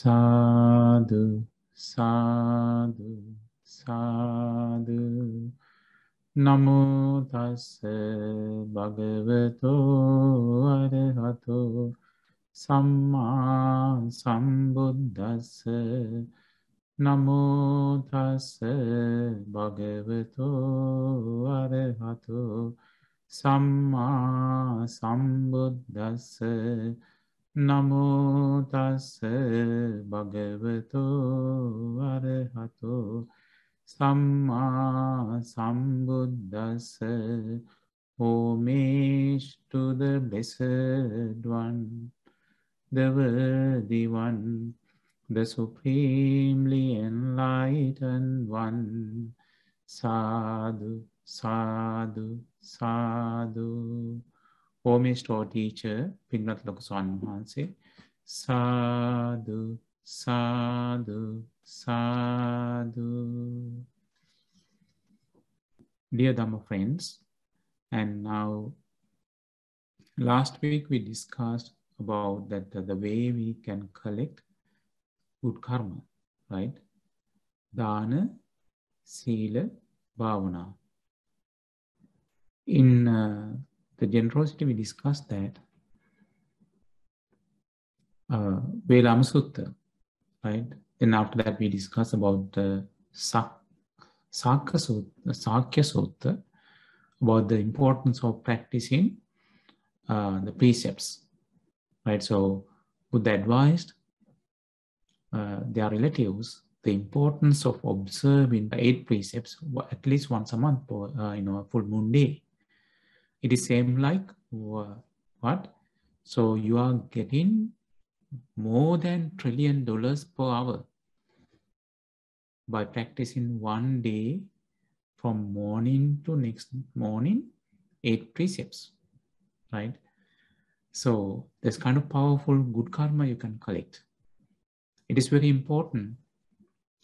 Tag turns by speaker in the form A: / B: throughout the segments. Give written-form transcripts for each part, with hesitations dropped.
A: Sadhu, sadhu, sadhu. Namo tassa bhagavato arahato samma sambuddhassa. Namo tassa bhagavato arahato samma sambuddhassa. Namo tassa bhagavato arahato samma sambuddhassa. Homage to the Blessed One, the Worthy One, the Supremely Enlightened One. Sadhu, sadhu, sadhu. Homage to our teacher, Pinnath Lokaswan Mahanse. Sadhu, sadhu, sadhu. Dear Dhamma friends, and now last week we discussed about that the way we can collect good karma, right? Dana, Sila, Bhavana. In the generosity we discussed that Velama Sutta, right? Then after that we discussed about the Sakya Sutta, about the importance of practicing the precepts, right? So Buddha advised their relatives the importance of observing the 8 precepts at least once a month, or a full moon day. It is same like what? So you are getting more than $1 trillion per hour by practicing one day from morning to next morning, 8 precepts, right? So there's kind of powerful good karma you can collect. It is very important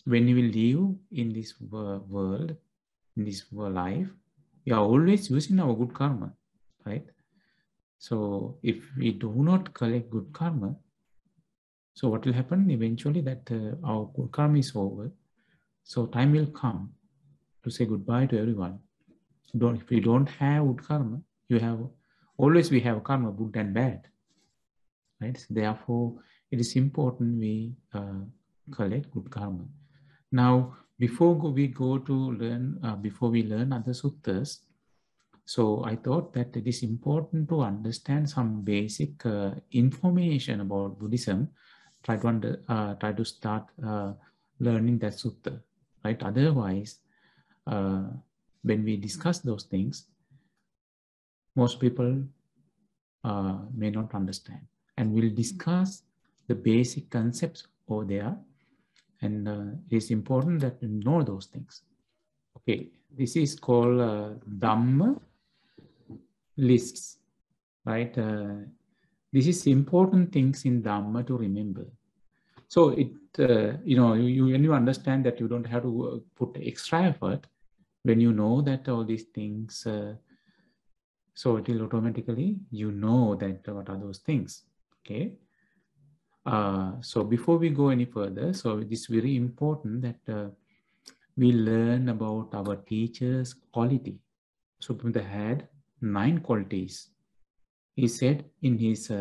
A: when you will live in this world, in this life, we are always using our good karma, right? So if we do not collect good karma, so what will happen eventually that our good karma is over. So time will come to say goodbye to everyone. If you don't have good karma, we have karma, good and bad, right? So therefore, it is important we collect good karma. Now, before we learn other suttas, so I thought that it is important to understand some basic information about Buddhism. Try to start learning that sutta, right? Otherwise, when we discuss those things, most people may not understand. And we'll discuss the basic concepts over there. And it is important that you know those things. Okay, this is called Dhamma lists, right? This is important things in Dhamma to remember. So it, when you understand that you don't have to put extra effort, when you know that all these things, so it will automatically, you know that what are those things, okay? So before we go any further, so it is very important that we learn about our teacher's quality. So Buddha had 9 qualities. He said in his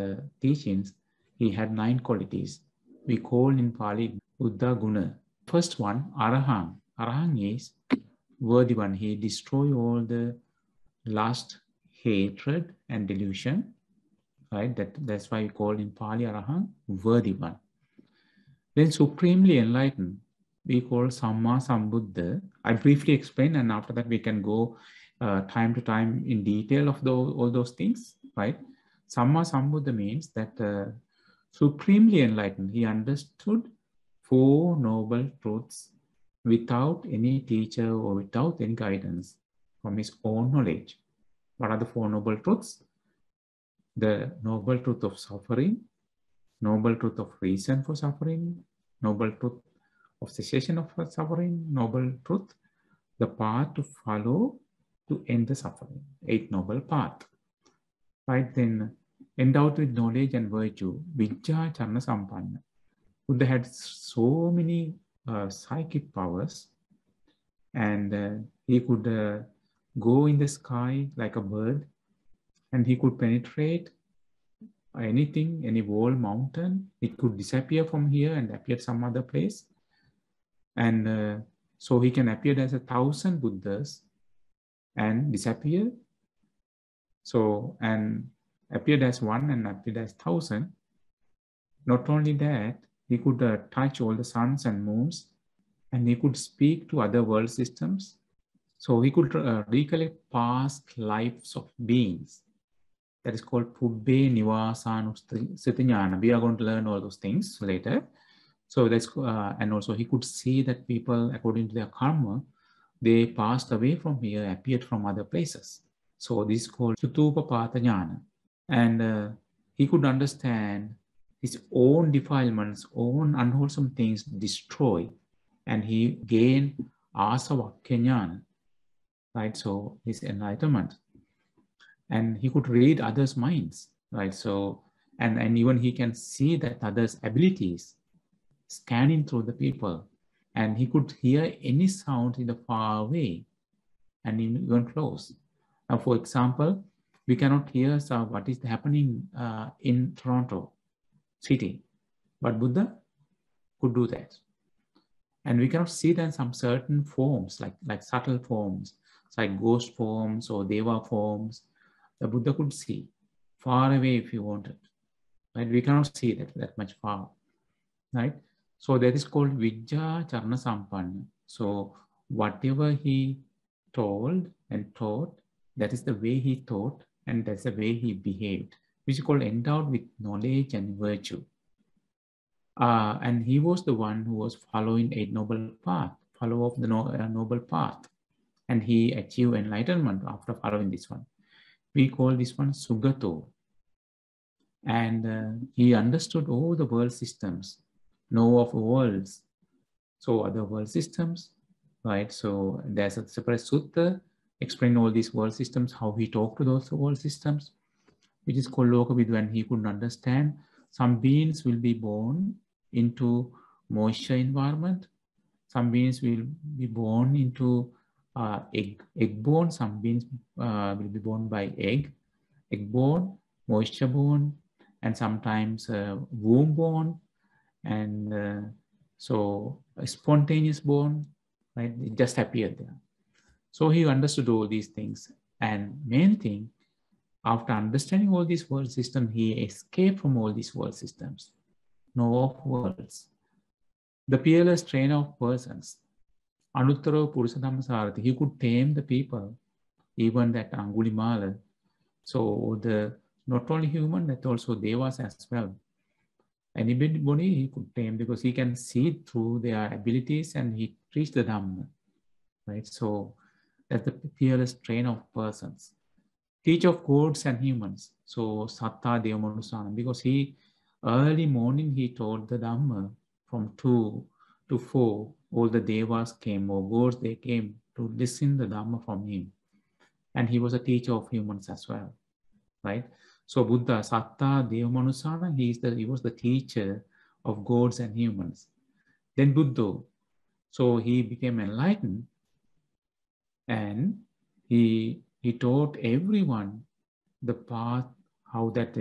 A: teachings, he had 9 qualities. We call in Pali Buddhaguna. First one, Arahang. Arahang is worthy one. He destroys all the lust, hatred, and delusion. Right? That's why we call in Pali Arahang, worthy one. Then supremely enlightened, we call Samma Sambuddha. I briefly explain, and after that we can go time to time in detail of all those things, right? Samma Sambuddha means that supremely enlightened, he understood 4 noble truths without any teacher or without any guidance from his own knowledge. What are the 4 noble truths? The noble truth of suffering, noble truth of reason for suffering, noble truth of cessation of suffering, noble truth, the path to follow to end the suffering, 8 noble path. Right, then endowed with knowledge and virtue, Vijja Charna Sampanna. Buddha had so many psychic powers, and he could go in the sky like a bird, and he could penetrate anything, any wall, mountain. It could disappear from here and appear some other place. And so he can appear as 1,000 Buddhas and disappear. So, and appeared as one and appeared as 1,000. Not only that, he could touch all the suns and moons, and he could speak to other world systems. So he could recollect past lives of beings. That is called Pubbe Nīvarana. We are going to learn all those things later. So that's and also he could see that people, according to their karma, they passed away from here, appeared from other places. So this is called Sotāpattiyangan. And he could understand his own defilements, own unwholesome things destroy, and he gained asavakkya, right? So his enlightenment. And he could read others' minds, right? So, and even he can see that others' abilities scanning through the people. And he could hear any sound in the far away and even close. Now, for example, we cannot hear what is happening in Toronto city, but Buddha could do that. And we cannot see that in some certain forms, like subtle forms, like ghost forms or deva forms. The Buddha could see far away if he wanted, right? We cannot see that much far, right? So that is called Vijja Charana Sampanna. So whatever he told and taught, that is the way he taught, and that's the way he behaved, which is called endowed with knowledge and virtue. And he was the one who was following a noble path, follower of the noble path. And he achieved enlightenment after following this one. We call this one Sugato. And he understood all the world systems, know of worlds. So other world systems, right? So there's a separate sutta explain all these world systems, how he talked to those world systems, which is called Lokavidu, and he couldn't understand. Some beings will be born into moisture environment. Some beings will be born into egg-born. Some beings will be born by egg-born, moisture-born, and sometimes womb-born, and so spontaneous born, right? It just appeared there. So he understood all these things. And main thing, after understanding all these world systems, he escaped from all these world systems. Know of worlds. The peerless trainer of persons, Anuttaro Purusa Dhammasarathi, he could tame the people, even that Angulimala. So the not only human, but also devas as well. Anybody he could tame because he can see through their abilities and he preached the Dhamma, right? So that's the peerless trainer of persons. Teach of gods and humans. So Satta Devamanusana, because he early morning he taught the Dhamma from 2 to 4. All the devas came, or gods, they came to listen the Dhamma from him. And he was a teacher of humans as well, right? So Buddha, Satta Devamanusana, he was the teacher of gods and humans. Then Buddha, so he became enlightened, and he taught everyone the path, how that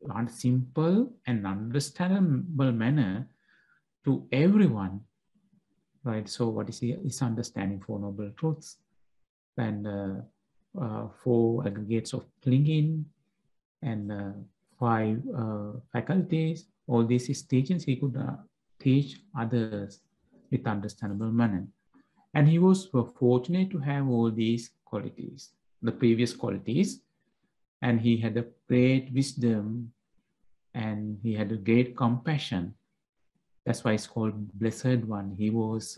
A: on simple and understandable manner to everyone, right? So what is his understanding? 4 noble truths, and 4 aggregates of clinging, and 5 faculties. All these teachings he could teach others with understandable manner. And he was fortunate to have all these qualities, the previous qualities, and he had a great wisdom, and he had a great compassion. That's why it's called Blessed One. He was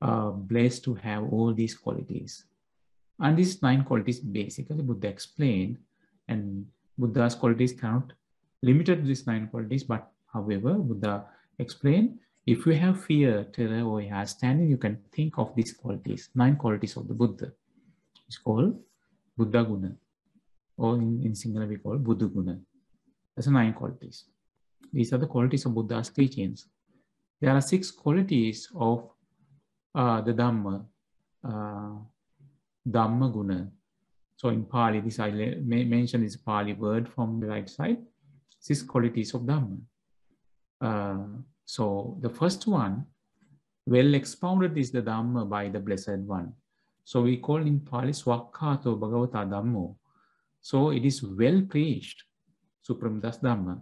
A: blessed to have all these qualities. And these 9 qualities basically Buddha explained, and Buddha's qualities cannot limited to these 9 qualities, but however, Buddha explained, if you have fear, terror, or understanding, you can think of these qualities, 9 qualities of the Buddha. It's called Buddhaguna, or in Sinhala we call Buddhaguna. That's 9 qualities. These are the qualities of Buddha's teachings. There are 6 qualities of the Dhamma, Dhammaguna. So in Pali, this I mentioned this Pali word from the right side, 6 qualities of Dhamma. So the first one, well expounded, is the Dhamma by the Blessed One. So we call in Pali Swakkato Bhagavata Dhammo. So it is well preached, Supreme Das Dhamma.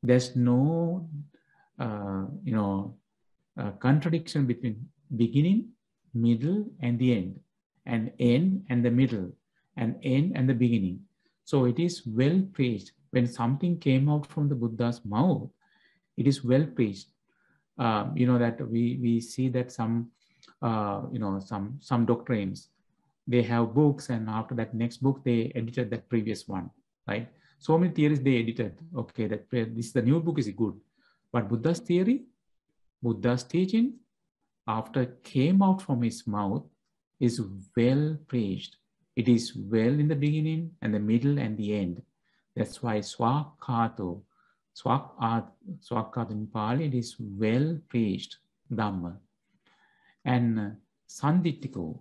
A: There's no, contradiction between beginning, middle, and the end, and end and the middle, and end and the beginning. So it is well preached. When something came out from the Buddha's mouth, it is well preached. That we see that some doctrines, they have books, and after that next book they edited that previous one, right? So many theories they edited. Okay, that this the new book is good, but Buddha's theory, Buddha's teaching, after it came out from his mouth, is well preached. It is well in the beginning and the middle and the end. That's why Swakkato in Pali, it is well preached Dhamma. And Sanditthiko,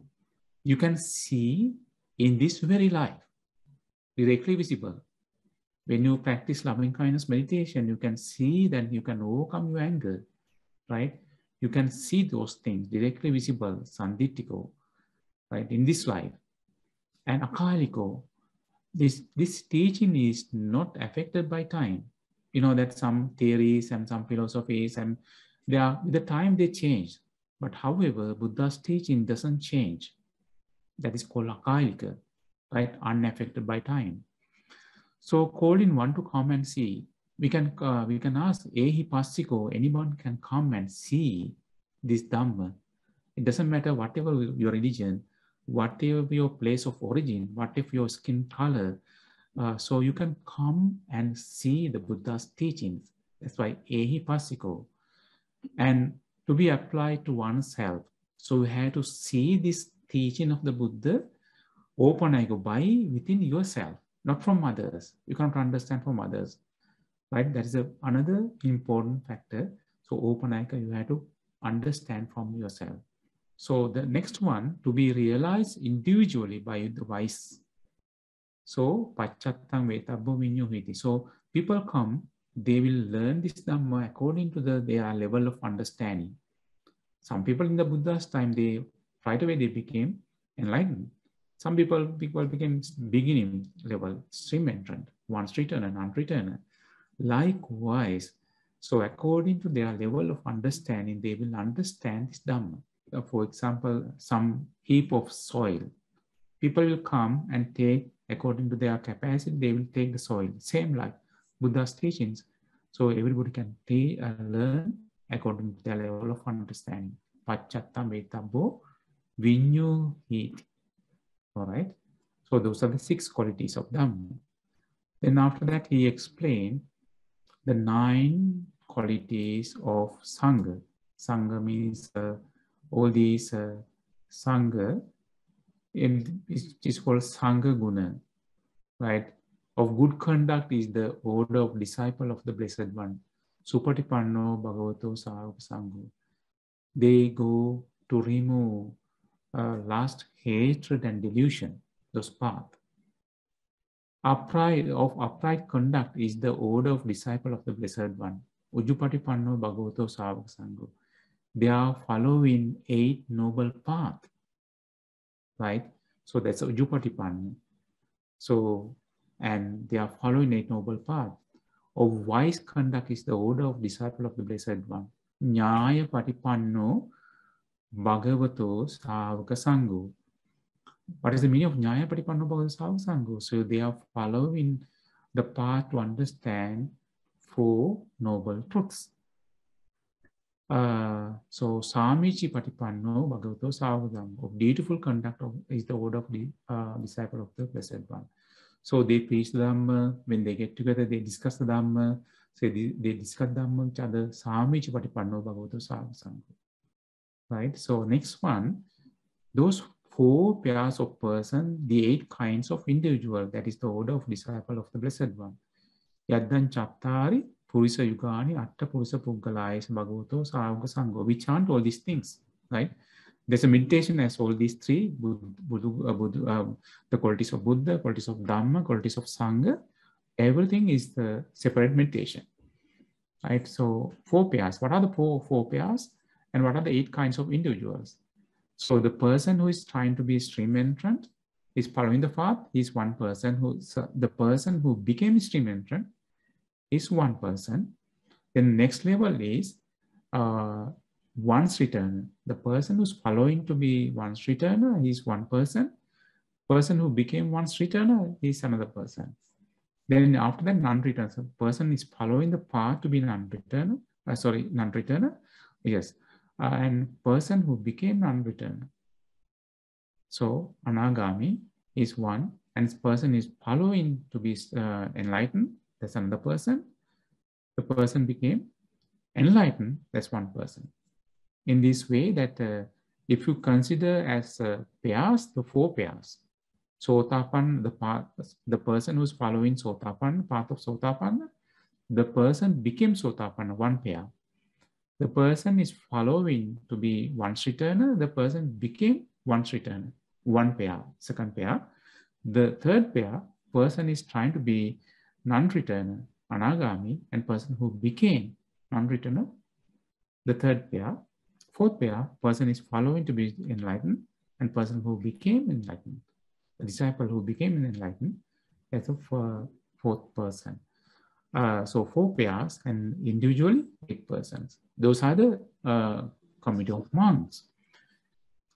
A: you can see in this very life, directly visible. When you practice loving kindness meditation, you can see that you can overcome your anger, right? You can see those things directly visible, Sanditthiko, right, in this life. And Akaliko, this teaching is not affected by time. You know that some theories and some philosophies, and with the time they change. But however, Buddha's teaching doesn't change. That is called Akalika, right? Unaffected by time. So calling one to come and see, we can ask, Ehi Passiko, anyone can come and see this Dhamma. It doesn't matter whatever your religion, whatever your place of origin, whatever your skin color. So you can come and see the Buddha's teachings. That's why Ehi Passiko. And to be applied to oneself. So we have to see this teaching of the Buddha open by within yourself, not from others. You can't understand from others, right? That is another important factor. So open you have to understand from yourself. So the next one, to be realized individually by the wise. So Paccattam Vetabbo Vinyuhiti. So people come, they will learn this Dhamma according to their level of understanding. Some people in the Buddha's time, right away they became enlightened. Some people became beginning level, stream entrant, one returner, non-returner. Likewise, so according to their level of understanding, they will understand this Dhamma. For example, some heap of soil. People will come and take, according to their capacity, they will take the soil. Same like Buddha's teachings. So everybody can learn according to their level of understanding. Paccattam Vetabbo Vinyuhiti. All right. So those are the 6 qualities of Dhamma. Then after that, he explained the 9 qualities of Sangha. Sangha means all these Sangha, it is called Sanghaguna, right? Of good conduct is the order of disciple of the Blessed One. Supatipanno Bhagavato Sāvaka Sangho. They go to remove lust, hatred, and delusion, those paths. Upright conduct is the order of disciple of the Blessed One. Ujjupatipanno Bhagavato Sāvaka Sangho. They are following 8 noble paths, right? So that's Ujjupatipanno. So, and they are following 8 noble paths. Of wise conduct is the order of disciple of the Blessed One. Nyaya Patipanno Bhagavato Sāvaka Sangho. What is the meaning of Nyaya Patipanno Bhagavato Sāvaka Sangho? So they are following the path to understand 4 noble truths. So Samichi Patipanno Bhagavato Sāvaka Sangho. Of dutiful conduct is the order of the disciple of the Blessed One. So they preach the Dhamma. When they get together, they discuss the Dhamma. So they discuss Dhamma with each other. Samichi Patipanno Bhagavato Sāvaka Sangho. Right? So next one, those 4 pairs of person, the 8 kinds of individual, that is the order of disciple of the Blessed One. Yaddan chattari purisa yugani atta purisa puggalayasa bhagavato sāvaka sangho. We chant all these things, right? There's a meditation as all these three, the qualities of Buddha, qualities of Dhamma, qualities of Sangha. Everything is the separate meditation, right? So 4 pairs. What are the four pairs? And what are the 8 kinds of individuals? So the person who is trying to be stream entrant is following the path. He's one person. The person who became stream entrant is one person. Then the next level is once returner. The person who's following to be once returner is one person. Person who became once returner is another person. Then after that, non-returner. So person is following the path to be non-returner. Non-returner. Yes. And person who became non-returner. So anagami is one, and this person is following to be enlightened. That's another person. The person became enlightened. That's one person. In this way, that if you consider as pairs, the 4 pairs. Sotāpattiyangan, the person who's following Sotāpattiyangan, path of Sotāpattiyangan, the person became Sotāpattiyangan, one pair. The person is following to be once returner, the person became once returner, one pair, second pair. The third pair, person is trying to be non-returner, anagami, and person who became non-returner, the third pair. Fourth pair, person is following to be enlightened, and person who became enlightened, the disciple who became enlightened, as a fourth person. So 4 pairs and individually 8 persons. Those are the community of monks.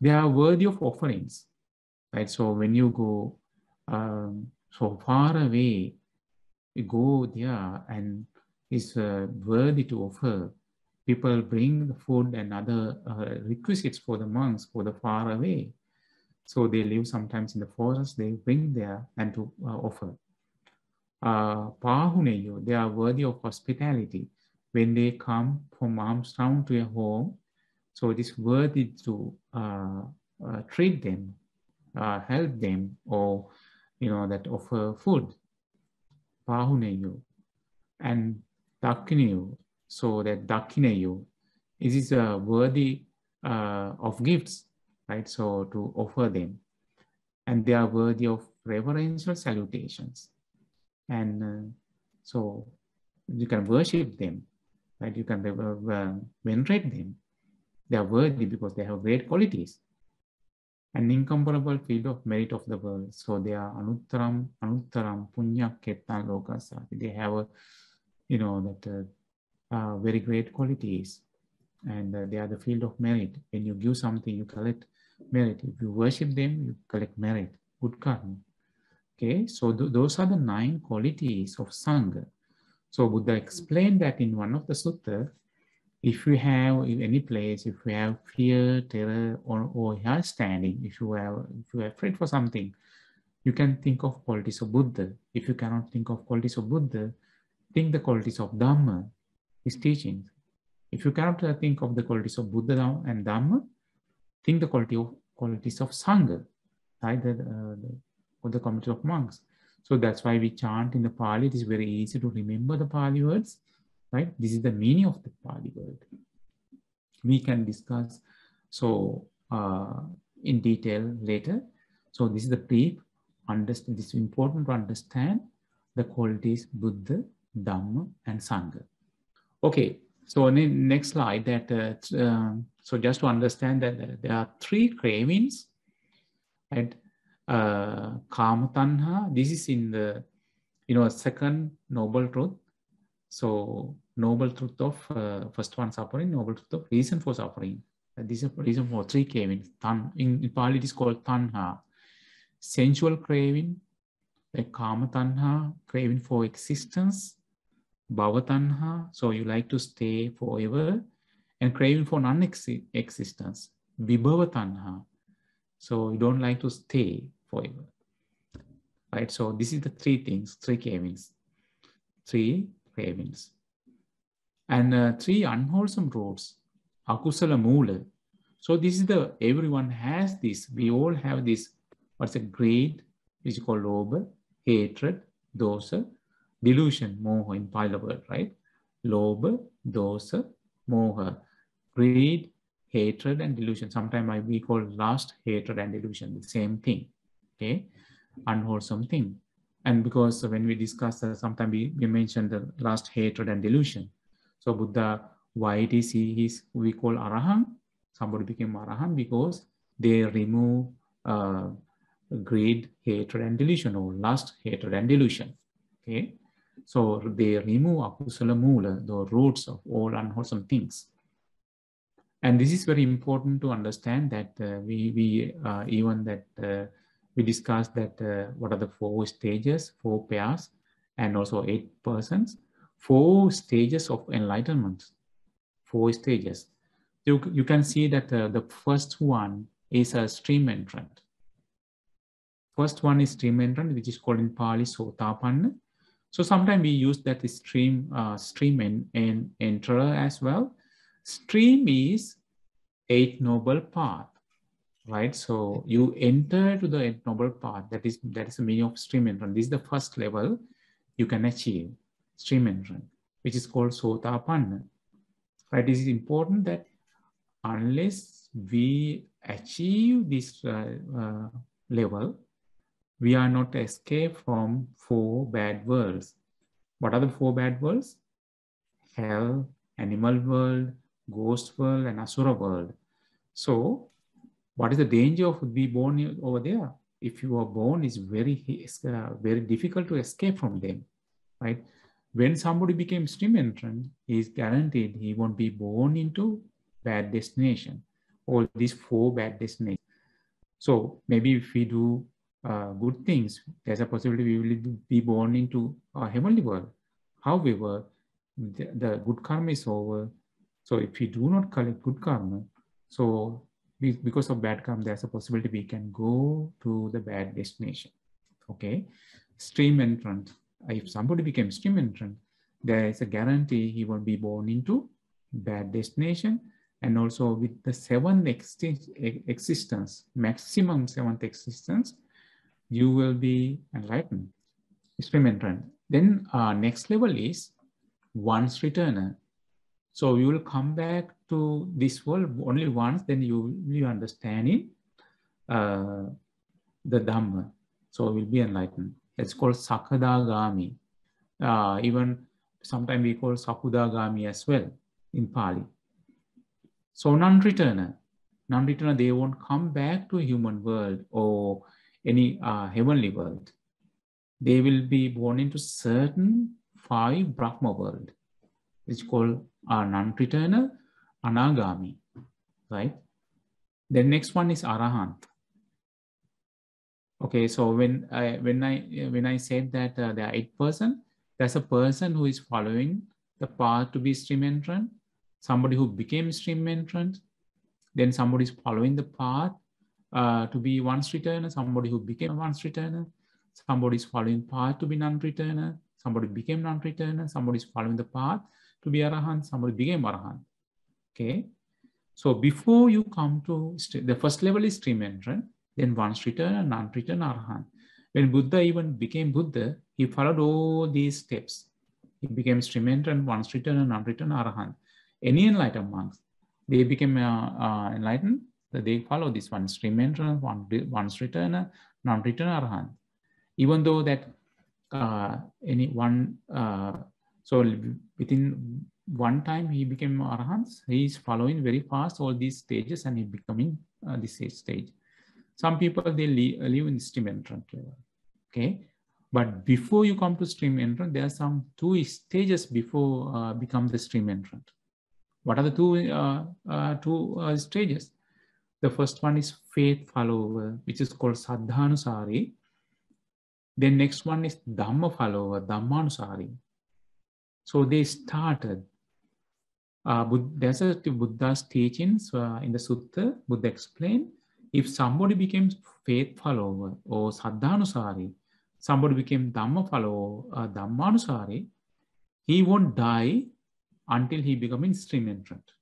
A: They are worthy of offerings, right? So when you go so far away, you go there and it's worthy to offer. People bring the food and other requisites for the monks for the far away. So they live sometimes in the forest, they bring there and to offer. Pahuneyo, they are worthy of hospitality. When they come from alms round to your home, so it is worthy to treat them, help them, or that offer food. Pahuneyo and Dakineyo, so that Dakineyo, it is worthy of gifts, right? So to offer them, and they are worthy of reverential salutations. And so you can worship them, right? You can venerate them. They are worthy because they have great qualities. An incomparable field of merit of the world. So they are anuttaram, punya, ketan, lokasa. They have very great qualities. And they are the field of merit. When you give something, you collect merit. If you worship them, you collect merit, good karma. Okay, so those are the 9 qualities of Sangha. So Buddha explained that in one of the sutta. If you have in any place, if you have fear, terror, or hair standing, if you are afraid for something, you can think of qualities of Buddha. If you cannot think of qualities of Buddha, think the qualities of Dhamma, his teachings. If you cannot think of the qualities of Buddha and Dhamma, think the qualities of Sangha, right? The community of monks. So that's why we chant in the Pali. It is very easy to remember the Pali words, right? This is the meaning of the Pali word. We can discuss in detail later. So this is the brief. This is important to understand the qualities Buddha, Dhamma, and Sangha. Okay, so on the next slide, so just to understand that there are 3 cravings, right? Kama Tanha, this is in the second noble truth. So noble truth of first one, suffering, noble truth of reason for suffering. This is a reason for 3 cravings. In Pali it is called Tanha. Sensual craving, like Kama Tanha, craving for existence. Bhava Tanha, so you like to stay forever. And craving for non-existence. Vibhava Tanha, so you don't like to stay forever, right? So this is the 3 things, 3 cravings. 3 cravings. And 3 unwholesome roots, akusala moola. So this is everyone has this. We all have this. What's a greed, which is called lobha, hatred, dosa, Delusion, moha in Pali word, right? Lobha, dosa, moha. Greed, hatred, and delusion. Sometimes we call lust, hatred, and delusion the same thing. Okay, unwholesome thing. And because when we discuss, sometimes we mention the lust, hatred, and delusion. So Buddha, why it is we call Arahant? Somebody became Arahant because they remove greed, hatred, and delusion, or lust, hatred, and delusion. Okay, so they remove akusala mula, the roots of all unwholesome things. And this is very important to understand that we discussed that what are the 4 stages, 4 pairs, and also 8 persons, 4 stages of enlightenment, 4 stages. You can see that the first one is a stream entrant. First one is stream entrant, which is called in Pali Sotāpattiyangan. So sometimes we use that stream enterer as well. Stream is 8 noble path, right? So you enter to the 8 noble path. That is the meaning of stream entrant. This is the first level you can achieve, stream entrant, which is called Sotāpattiyangan. Right? It is important that unless we achieve this level, we are not escaped from 4 bad worlds. What are the 4 bad worlds? Hell, animal world, ghost world, and asura world. So what is the danger of being born over there? If you are born, it's very difficult to escape from them, right? When somebody became stream entrant, he is guaranteed he won't be born into bad destination, all these 4 bad destinations. So maybe if we do good things, there's a possibility we will be born into a heavenly world. However, the good karma is over. So if we do not collect good karma, so because of bad karma, there's a possibility we can go to the bad destination. Okay, stream entrant. If somebody became stream entrant, there is a guarantee he won't be born into bad destination. And also with the 7th existence, maximum 7th existence, you will be enlightened, stream entrant. Then next level is once returner. So you will come back to this world only once, then you will understand it, the Dhamma. So you will be enlightened. It's called Sakadagami. Even sometimes we call Sakudagami as well in Pali. So non-returner, they won't come back to a human world or any heavenly world. They will be born into certain 5 Brahma world. It's called non-returner, anagami, right? The next one is arahant. Okay, so when I said that there are 8 persons, there's a person who is following the path to be stream entrant, somebody who became stream entrant, then somebody is following the path to be once returner, somebody who became a once returner, somebody is following path to be non-returner, somebody became non-returner, somebody is following the path to be arahant, somebody became arahant. Okay, so before you come to the first level is stream entrant, then once returner, non-returner, arahant. When Buddha even became Buddha, he followed all these steps. He became stream entrant, once returner, non-returner, arahant. Any enlightened monks, they became enlightened, they follow this one, stream entrant, once returner, non-returner, arahant. Even though that so within one time he became arahant, he is following very fast all these stages and he becoming this stage. Some people, they live in stream entrant level. Okay, but before you come to stream entrant, there are some 2 stages before become the stream entrant. What are the 2 stages? The first one is faith follower, which is called Saddhanusari. Then next one is Dhamma follower, Dhammanusari. So they started. There's a Buddha's teachings in the Sutta. Buddha explained, if somebody becomes faith follower or Saddhanusari, somebody became Dhamma follower, Dhammanusari, he won't die until he becomes stream entrant.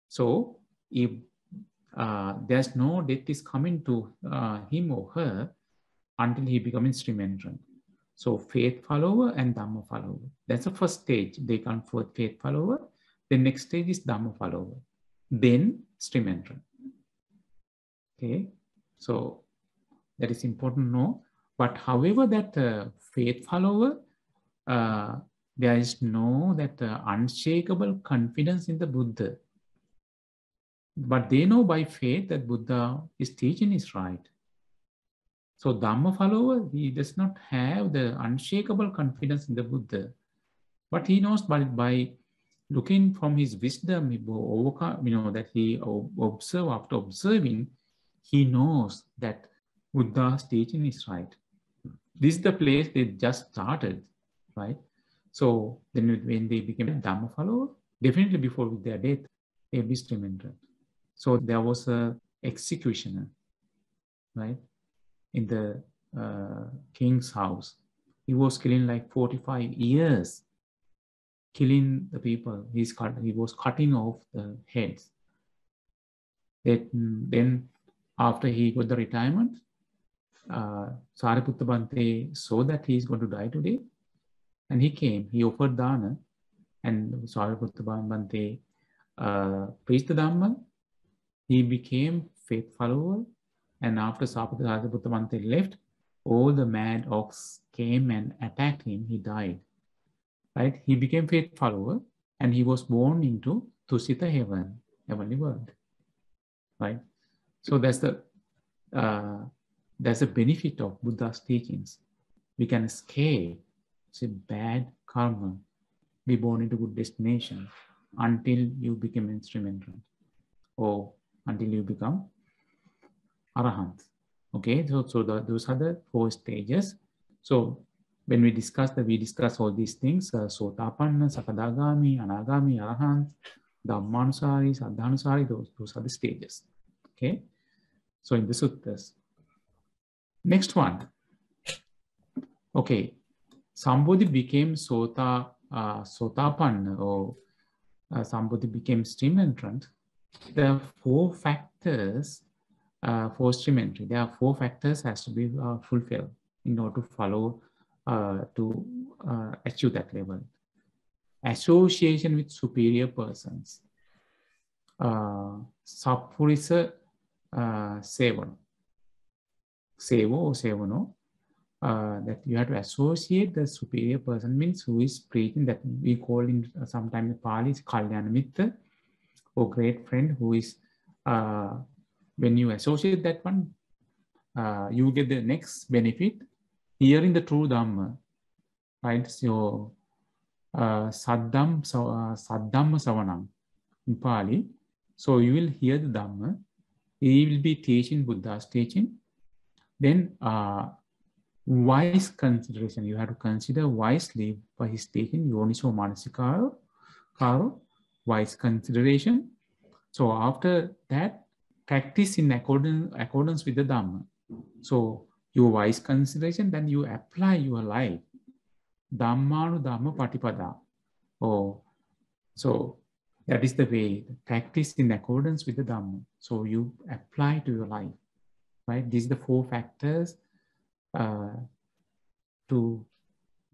A: So if there's no death is coming to him or her until he becomes stream entrant. So faith follower and Dhamma follower. That's the first stage. They come for faith follower. The next stage is Dhamma follower. Then stream entrant. Okay. So that is important to know. But however, that faith follower, there is no that unshakable confidence in the Buddha. But they know by faith that Buddha is teaching is right. So Dhamma follower, he does not have the unshakable confidence in the Buddha. But he knows by looking from his wisdom, that he observe after observing, he knows that Buddha's teaching is right. This is the place they just started, right? So then when they became a Dhamma follower, definitely before their death, they will be stream entrant. So there was a executioner, right, in the king's house. He was killing like 45 years, killing the people. He was cutting off the heads. Then after he got the retirement, Sariputta saw that he is going to die today. And he came, he offered Dana, and Sariputta preached the Dhamma. He became faith follower. And after Sariputta left, all the mad ox came and attacked him. He died. Right? He became faith follower, and he was born into Tusita heaven, heavenly world. Right? So that's the benefit of Buddha's teachings. We can escape bad karma, be born into good destination until you become instrumental or until you become arahant. Okay, so those are the 4 stages. So when we discuss all these things, Sotāpattiyangan, Sakadagami, Anagami, Arahant, Dhammanusari, Saddhanusari, those are the stages. Okay, so in the suttas. Next one. Okay, somebody became Sotāpattiyangan, or somebody became stream entrant. There are 4 factors for stream entry. There are 4 factors has to be fulfilled in order to follow, to achieve that level. Association with superior persons. Sappurisa sevana. Sevo or sevano. That you have to associate the superior person, means who is preaching, that we call in sometimes in Pali Kalyana Mitta, or great friend, who is, when you associate that one, you get the next benefit, hearing the true Dhamma, right? So, Saddhamma Savanam in Pali. So you will hear the Dhamma, he will be teaching Buddha's teaching. Then, wise consideration, you have to consider wisely by his teaching, yoniso manasikaro, wise consideration. So after that, practice in accordance with the Dhamma. So your wise consideration, then you apply your life. Dhammanu Dhamma Patipada. Oh, so that is the way, practice in accordance with the Dhamma. So you apply to your life, right? These are the 4 factors to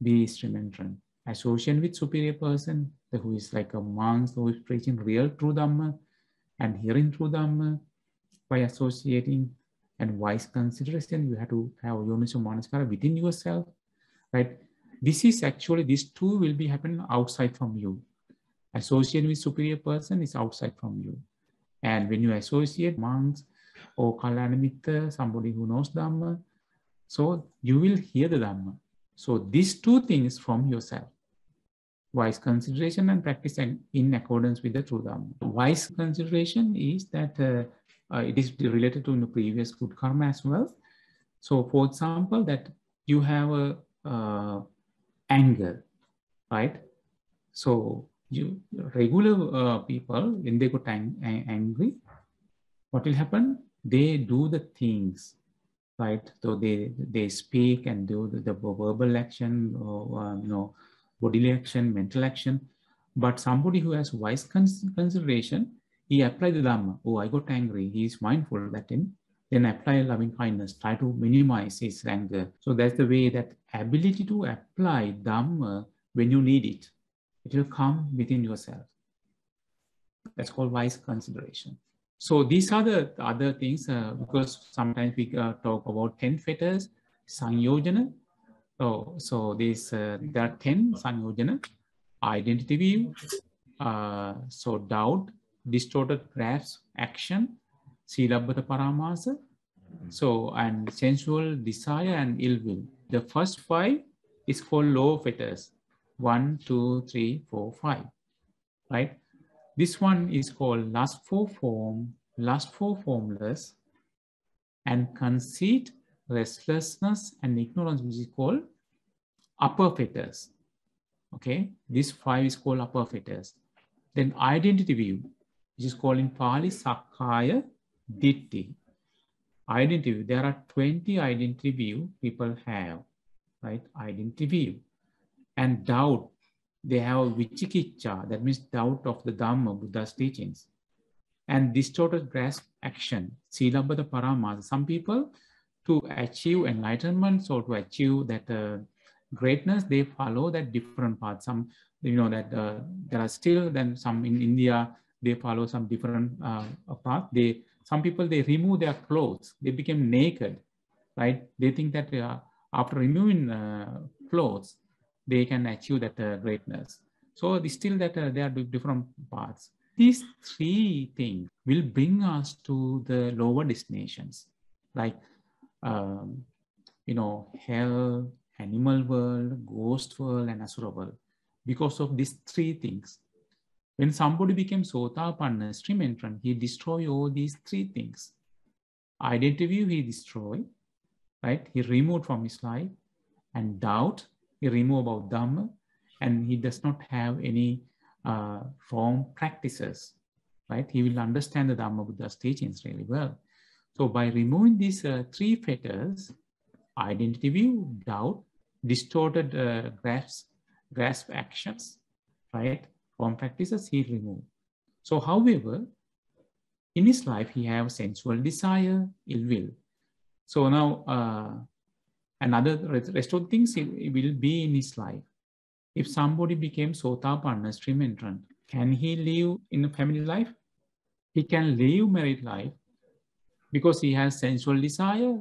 A: be stream entrant. Association with superior person, who is like a monk, who is preaching real true Dhamma and hearing true Dhamma by associating, and wise consideration. You have to have yoniso manasikara within yourself, right? This is actually, these 2 will be happening outside from you. Associating with superior person is outside from you. And when you associate monks or Kalyana Mitta, somebody who knows Dhamma, so you will hear the Dhamma. So these 2 things from yourself. Wise consideration and practice in accordance with the true Dhamma. Wise consideration is that it is related to the previous good karma as well. So for example, that you have a anger, right? So regular people, when they got angry, what will happen? They do the things, right? So they speak and do the verbal action, or bodily action, mental action. But somebody who has wise consideration, he applied the Dhamma. Oh, I got angry. He is mindful that then apply loving kindness, try to minimize his anger. So that's the way, that ability to apply Dhamma when you need it. It will come within yourself. That's called wise consideration. So these are the other things, because sometimes we talk about 10 fetters, Samyojana. So there are 10 Sanghaguna: identity view, so doubt, distorted grasp, action, Silabbata Paramasa, so, and sensual desire and ill will. The first 5 is called low fetters. 1, 2, 3, 4, 5. Right? This one is called lust for form, lust for formless, and conceit, restlessness, and ignorance, which is called upper fetters. Okay, this 5 is called upper fetters. Then identity view, which is called in Pali Sakkaya Ditti. Identity view, there are 20 identity view people have, right? Identity view. And doubt, they have vichikicca, that means doubt of the Dhamma, Buddha's teachings. And distorted grasp action, Silabbata Paramasa. Some people, to achieve enlightenment, so to achieve that greatness, they follow that different path. Some, that there are still, then some in India, they follow some different path. Some people, they remove their clothes, they become naked, right? They think that after removing clothes, they can achieve that greatness. So still that there are different paths. These 3 things will bring us to the lower destinations, like hell, animal world, ghost world, and asura world, because of these 3 things. When somebody became Sotāpattiyangan, stream entrant, he destroyed all these 3 things. Identity view, he destroyed, right? He removed from his life. And doubt, he removed about Dhamma, and he does not have any wrong practices, right? He will understand the Dhamma Buddha's teachings really well. So by removing these 3 fetters, identity view, doubt, distorted grasp actions, right? Wrong practices, he removed. So however, in his life, he has sensual desire, ill will. So now, another rest of things will be in his life. If somebody became Sotāpattiyangan, stream entrant, can he live in a family life? He can live married life because he has sensual desire,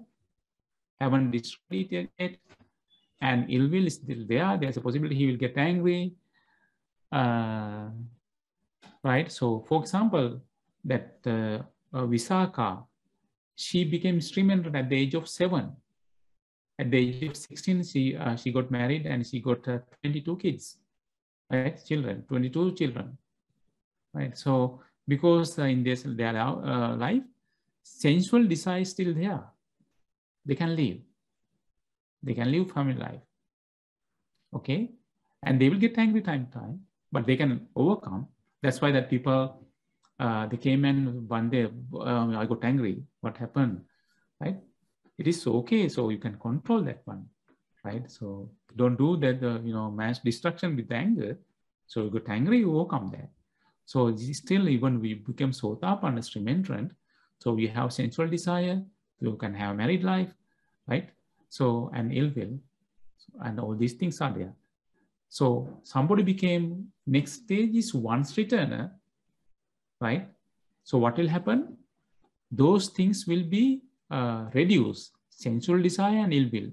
A: haven't destroyed it yet, and ill will is still there. There's a possibility he will get angry, right? So, for example, that Visakha, she became stream entrant at the age of 7. At the age of 16, she got married and she got 22 kids, right? 22 children, right? So because in their life, sensual desire is still there. They can live family life, okay? And they will get angry time to time, but they can overcome. That's why that people, they came and one day, I got angry. What happened, right? It is okay, so you can control that one, right? So don't do that, mass destruction with anger. So you get angry, you overcome that. So still, even we become Sotāpattiyangan, stream entrant, so we have sensual desire, you can have married life, right? So, and ill will, and all these things are there. So somebody became, next stage is once returner, right? So what will happen? Those things will be reduce sensual desire and ill will,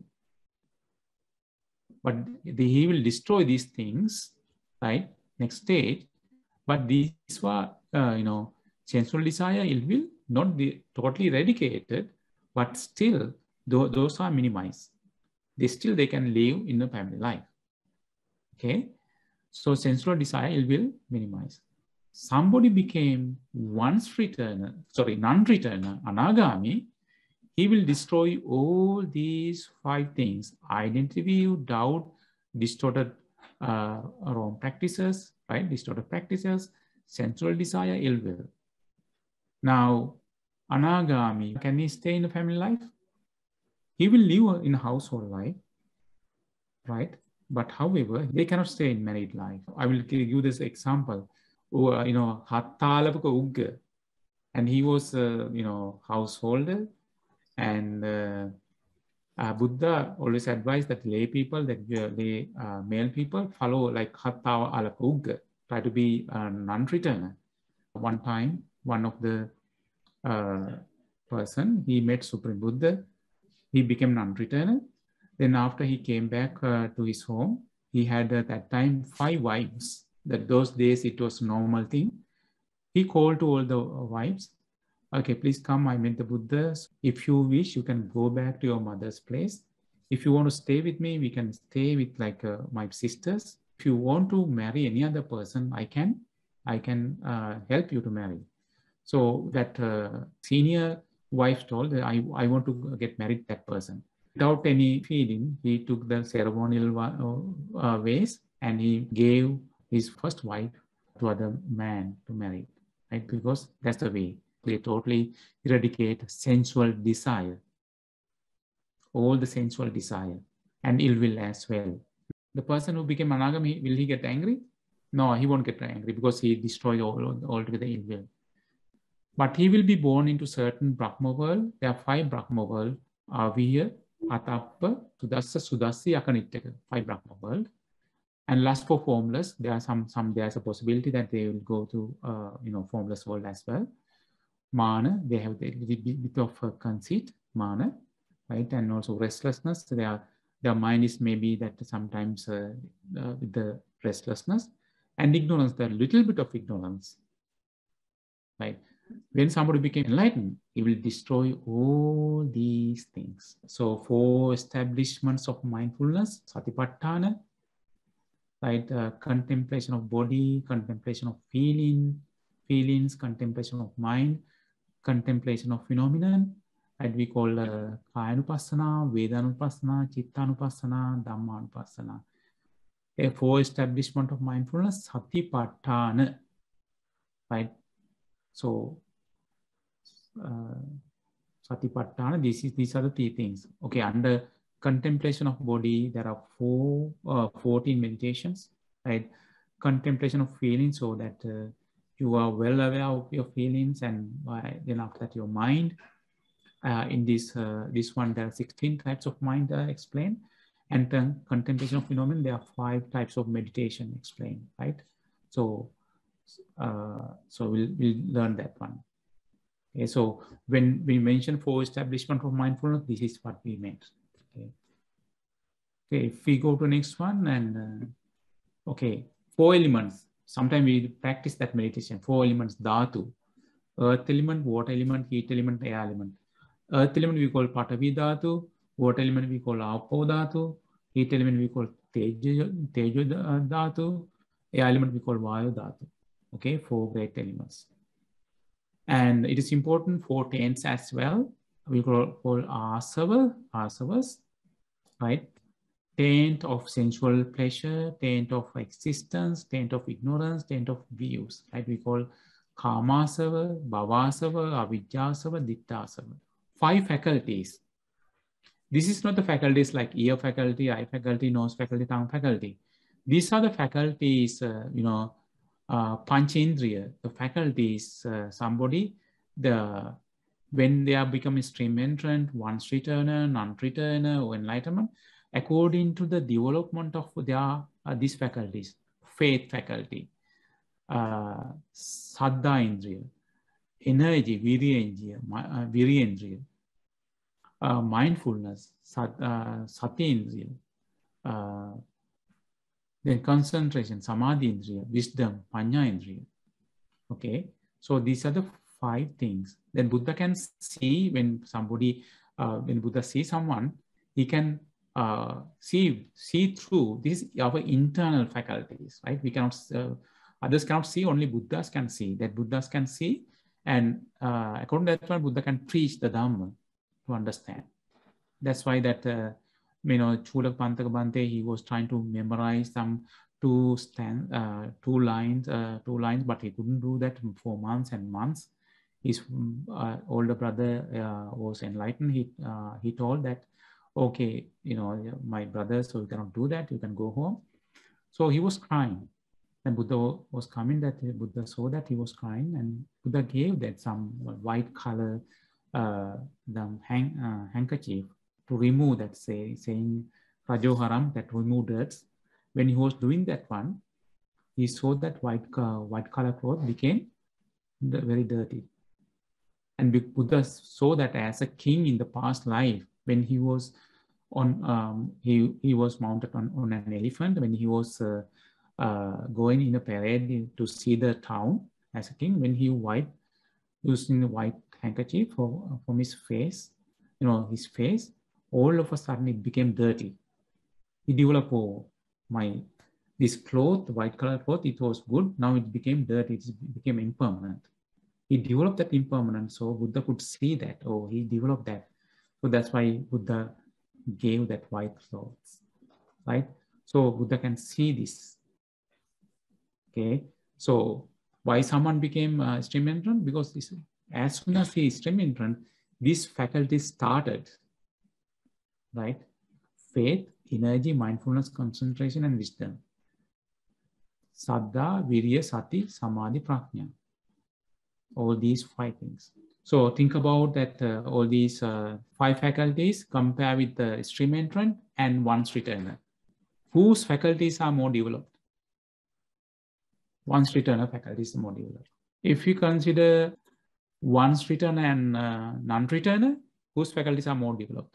A: but he will destroy these things, right? Next stage, but these were sensual desire, ill will, not totally eradicated, but still those are minimized. They can live in a family life. Okay, so sensual desire, ill will, minimize. Somebody became non-returner, anagami. He will destroy all these 5 things: identity view, doubt, distorted wrong practices, right? Distorted practices, sensual desire, ill will. Now, anagami, can he stay in a family life? He will live in a household life, right? But however, they cannot stay in married life. I will give you this example. Hattalapaka Ugga, and he was householder, And Buddha always advised that lay people, that male people, follow like Hattawa Alaka Ugga, try to be a non-returner. One time, one of the person, he met Supreme Buddha, he became non-returner. Then after he came back to his home, he had at that time 5 wives. That those days it was a normal thing. He called to all the wives, okay, please come, I met the Buddha. If you wish, you can go back to your mother's place. If you want to stay with me, we can stay with like my sisters. If you want to marry any other person, I can help you to marry. So that senior wife told that I want to get married to that person. Without any feeling, he took the ceremonial ways and he gave his first wife to other man to marry, right? Because that's the way. They totally eradicate sensual desire, all the sensual desire, and ill will as well. The person who became anagami, will he get angry? No, he won't get angry because he destroyed altogether ill will. But he will be born into certain Brahma world. There are 5 Brahma world. Aviyya, Atappa, Sudassa, Sudassi, Akanittaka. 5 Brahma world. And last for formless, there are there's a possibility that they will go to formless world as well. Mana, they have a bit of conceit, mana, right? And also restlessness. Their mind is maybe that sometimes with the restlessness and ignorance, the little bit of ignorance, right? When somebody became enlightened, he will destroy all these things. So 4 establishments of mindfulness, Satipatthana, right? Contemplation of body, contemplation of feelings, contemplation of mind, contemplation of phenomenon, and we call Kayanupassana, Vedanupassana, Chittanupassana, Dhammanupassana. A 4 establishment of mindfulness, Satipatthana, right? So, Satipatthana, these are the 3 things. Okay, under contemplation of body, there are 14 meditations, right? Contemplation of feelings, so that you are well aware of your feelings, and then after that your mind. In this one, there are 16 types of mind explained, and then contemplation of phenomenon, there are 5 types of meditation explained, right? So we'll learn that one. Okay, so when we mention 4 establishment of mindfulness, this is what we meant. Okay, if we go to next one, and okay, 4 elements. Sometimes we practice that meditation. 4 elements: dhatu, earth element, water element, heat element, air element. Earth element we call Patavi dhatu, water element we call Apo dhatu, heat element we call Tejo dhatu, air element we call Vayu dhatu. Okay, 4 great elements. And it is important 4 taints as well. We call asavas, right? Taint of sensual pleasure, taint of existence, taint of ignorance, taint of views, right? We call kamasava, bhavasava, avijjasava, ditthasava. 5 faculties. This is not the faculties like ear faculty, eye faculty, nose faculty, tongue faculty. These are the faculties, Panchendriya, the faculties, when they are becoming stream entrant, once returner, non-returner, or enlightenment, according to the development of their these faculties: faith faculty, Saddha Indriya, energy, Virya, mindfulness, Sati Indriya, then concentration, Samadhi Indriya, wisdom, Panya Indriya. Okay, so these are the 5 things. Then Buddha can see when Buddha sees someone, he can see through these our internal faculties, right? We cannot, others cannot see, only Buddhas can see. That Buddhas can see, and according to that one, Buddha can preach the Dhamma to understand. That's why that Chulak Pantaka Bante, he was trying to memorize some 2 lines, but he couldn't do that for months and months. His older brother was enlightened. He told that, okay, my brother, so you cannot do that, you can go home. So he was crying, and Buddha was coming, that Buddha saw that he was crying, and Buddha gave that some white color the handkerchief to remove that, saying Rajoharam, that remove dirt. When he was doing that one, he saw that white color cloth became very dirty. And Buddha saw that as a king in the past life, when he was on, he was mounted on an elephant, when he was going in a parade to see the town as a king, when he using the white handkerchief from his face, his face, all of a sudden it became dirty. He developed, this cloth, the white color cloth, it was good. Now it became dirty. It became impermanent. He developed that impermanence. So Buddha could see that. Oh, he developed that. So that's why Buddha gave that white clothes, right? So Buddha can see this. Okay. So why someone became stream entrant? Because as soon as he is stream entrant, these faculties started, right? Faith, energy, mindfulness, concentration, and wisdom. Saddha, Virya, Sati, Samadhi, Prajna. All these 5 things. So think about that, all these 5 faculties compare with the stream entrant and once returner. Whose faculties are more developed? Once returner faculties are more developed. If you consider once returner and non-returner, whose faculties are more developed?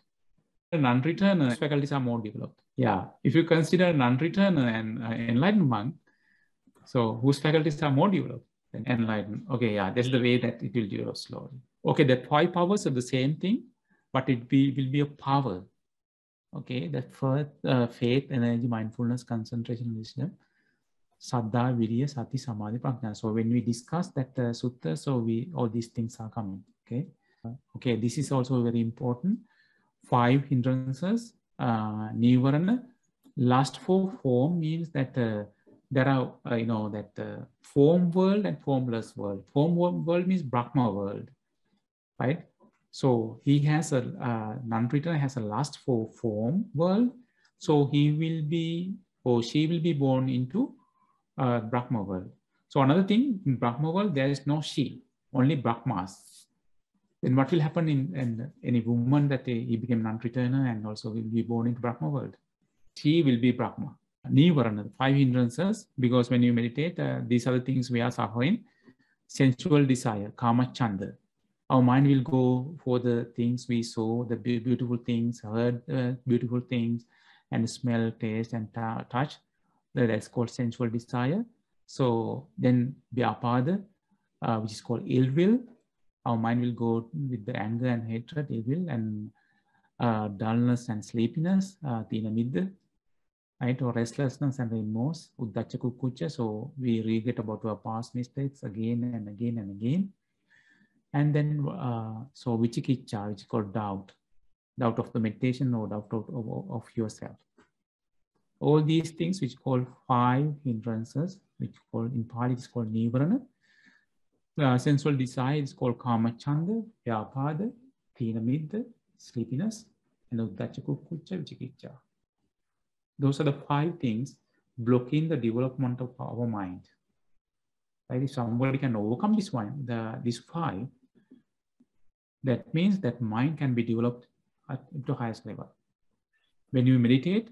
A: Non-returner faculties are more developed. Yeah. If you consider non-returner and enlightened monk, so whose faculties are more developed than enlightened? Okay, yeah, that's the way that it will develop slowly. Okay, the 5 powers are the same thing, but it will be a power. Okay, that first faith, energy, mindfulness, concentration, wisdom, Saddha, Virya, Sati, Samadhi, Prajna. So when we discuss that sutta, so all these things are coming. Okay, okay, this is also very important. 5 hindrances, Nīvarana. Last 4 form means that there are, that form world and formless world. Form world means Brahma world, right? So he has a, non-returner has a last 4 form world. So he will be, or she will be born into Brahma world. So another thing, in Brahma world, there is no she, only Brahmas. Then what will happen in any woman that he became non-returner and also will be born into Brahma world? She will be Brahma. Nīvarana, 5 hindrances, because when you meditate, these are the things we are suffering. Sensual desire, kama chanda. Our mind will go for the things we saw, the beautiful things, heard beautiful things, and smell, taste, and touch. That's called sensual desire. So then vyapada, which is called ill will. Our mind will go with the anger and hatred, ill will, and dullness and sleepiness, tīna middha, right? Or restlessness and remorse, uddhacca kukkhucca. So we regret about our past mistakes again and again and again. And then, so vicikicca, which is called doubt of the meditation or doubt of yourself. All these things, which called 5 hindrances, which in Pali is called Nīvarana. Sensual desire is called kama chanda, vyapada, tīna middha, sleepiness, and uddhacca kukkhucca, vicikicca. Those are the 5 things blocking the development of our mind. Right? If somebody can overcome this one, these 5, that means that mind can be developed at the highest level. When you meditate,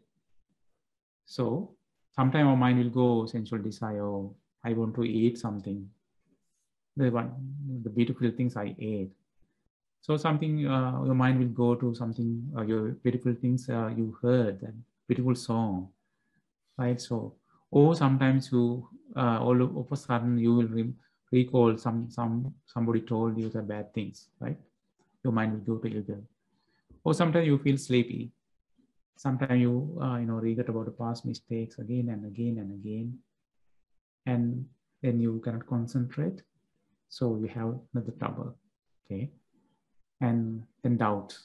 A: so sometimes our mind will go sensual desire, or I want to eat something. The beautiful things I ate. So something, your mind will go to something, your beautiful things you heard, that beautiful song, right? So, or sometimes you, all of a sudden you will recall somebody told you the bad things, right? Your mind will go to evil. Or sometimes you feel sleepy. Sometimes you, regret about the past mistakes again and again and again. And then you cannot concentrate. So you have another trouble, okay? And then doubt.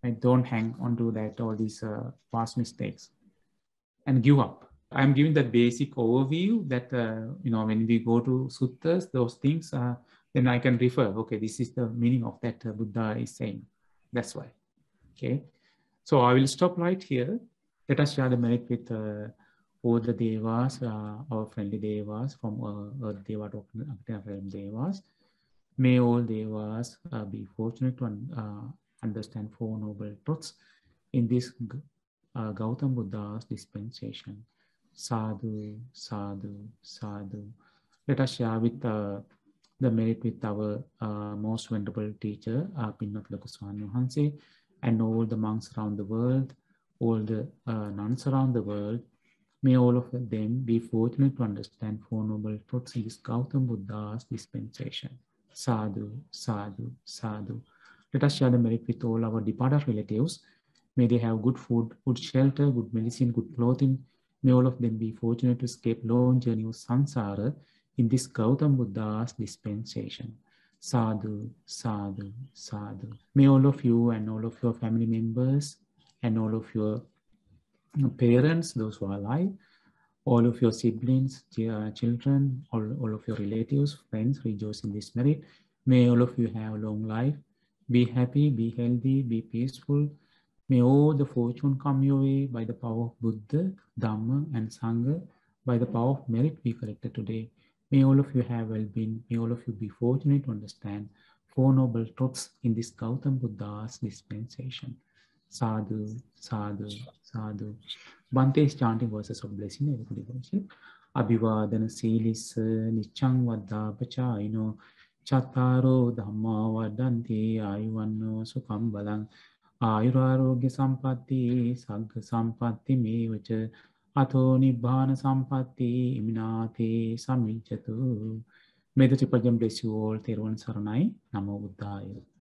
A: Right? Don't hang on to that, all these past mistakes. And give up. I'm giving that basic overview that, when we go to suttas, those things, then I can refer, okay, this is the meaning of that Buddha is saying. That's why, okay? So I will stop right here. Let us share the merit with all the devas, our friendly devas from Earth Deva to Realm Devas. May all devas be fortunate to understand Four Noble Truths in this Gautam Buddha's dispensation. Sadhu, sadhu, sadhu. Let us share with the merit with our most venerable teacher, Pinnath Lokaswami Hanse, and all the monks around the world, all the nuns around the world. May all of them be fortunate to understand Four Noble Truths in this Gautam Buddha's dispensation. Sadhu, sadhu, sadhu. Let us share the merit with all our departed relatives. May they have good food, good shelter, good medicine, good clothing. May all of them be fortunate to escape long journey of samsara in this Gautam Buddha's dispensation. Sadhu, sadhu, sadhu. May all of you and all of your family members and all of your parents, those who are alive, all of your siblings, children, all of your relatives, friends, rejoice in this merit. May all of you have long life. Be happy, be healthy, be peaceful. May all the fortune come your way by the power of Buddha, Dhamma, and Sangha, by the power of merit we collected today. May all of you have well-being. May all of you be fortunate to understand Four Noble Truths in this Gautam Buddha's dispensation. Sadhu, sadhu, sadhu. Bhante is chanting verses of blessing, everybody worship. Abhivadana Silisa Nichang Vaddhapachayino Chattaro Dhamma Vadanti Ayuvanno Sukham Balang Ayurarogya Sampatti Sagga Sampatti Mevacha Atho Nibbana Sampatti Iminate Samijatu. May the Tripajam bless you all. Theruvan Saranai. Namo Buddhaya.